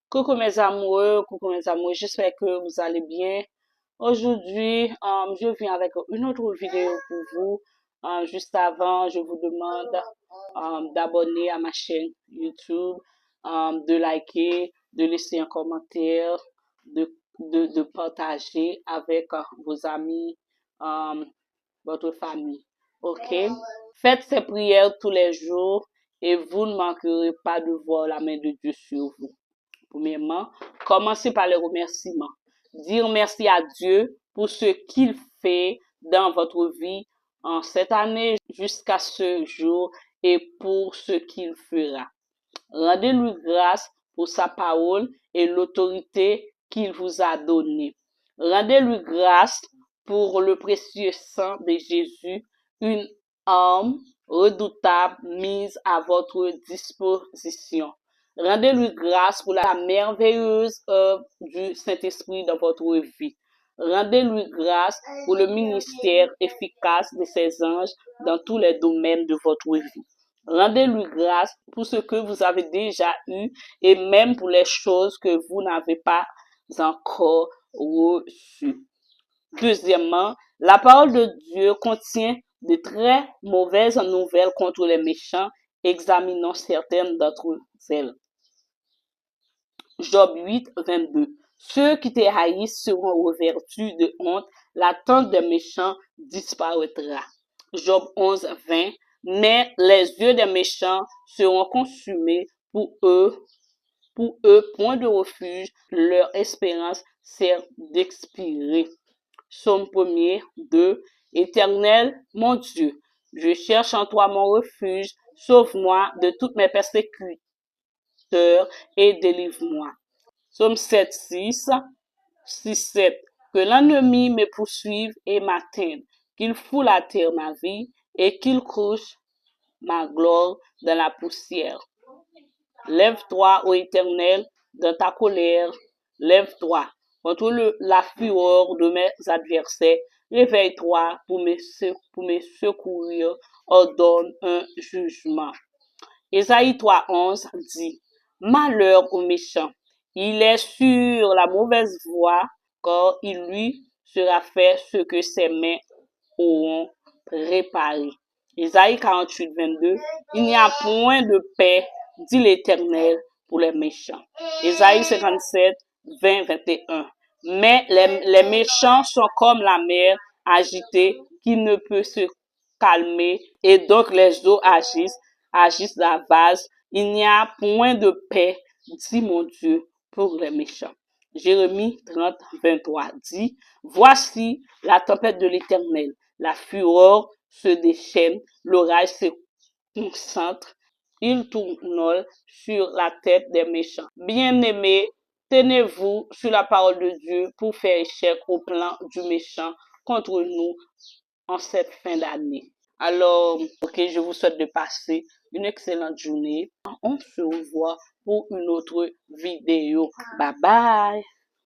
Coucou mes amoureux, j'espère que vous allez bien. Aujourd'hui, je viens avec une autre vidéo pour vous. Juste avant, je vous demande d'abonner à ma chaîne YouTube, de liker, de laisser un commentaire, de partager avec vos amis, euh, votre famille. OK? Faites ces prières tous les jours et vous ne manquerez pas de voir la main de Dieu sur vous. Premièrement, commencez par le remerciement. Dire merci à Dieu pour ce qu'il fait dans votre vie en cette année jusqu'à ce jour et pour ce qu'il fera. Rendez-lui grâce pour sa parole et l'autorité qu'il vous a donnée. Rendez-lui grâce pour le précieux sang de Jésus, une arme redoutable mise à votre disposition. Rendez-lui grâce pour la merveilleuse œuvre du Saint-Esprit dans votre vie. Rendez-lui grâce pour le ministère efficace de ses anges dans tous les domaines de votre vie. Rendez-lui grâce pour ce que vous avez déjà eu et même pour les choses que vous n'avez pas encore reçues. Deuxièmement, la parole de Dieu contient de très mauvaises nouvelles contre les méchants. Examinons certaines d'entre elles. Job 8, 22. Ceux qui te haïssent seront revêtus de honte, la tente des méchants disparaîtra. Job 11, 20. Mais les yeux des méchants seront consumés pour eux, point de refuge, leur espérance sert d'expirer. Psaume 1er, 2. Éternel, mon Dieu, je cherche en toi mon refuge, sauve-moi de toutes mes persécutions et délivre-moi. Psaume 7, 6, 7. Que l'ennemi me poursuive et m'atteigne, qu'il foule à terre ma vie et qu'il couche ma gloire dans la poussière. Lève-toi, ô Éternel, dans ta colère. Lève-toi contre la fureur de mes adversaires. Réveille-toi pour me secourir. Ordonne un jugement. Ésaïe 3, 11 dit, malheur au méchant. Il est sur la mauvaise voie, car il lui sera fait ce que ses mains auront préparé. Ésaïe 48, 22, il n'y a point de paix, dit l'Éternel, pour les méchants. Ésaïe 57, 20, 21. Mais les méchants sont comme la mer agitée qui ne peut se calmer, et donc les eaux agissent la vase. Il n'y a point de paix, dit mon Dieu, pour les méchants. Jérémie 30, 23 dit, voici la tempête de l'Éternel, la fureur se déchaîne, l'orage se concentre, il tourne sur la tête des méchants. Bien-aimés, tenez-vous sur la parole de Dieu pour faire échec au plan du méchant contre nous en cette fin d'année. Alors, ok, je vous souhaite de passer une excellente journée. On se revoit pour une autre vidéo. Bye bye!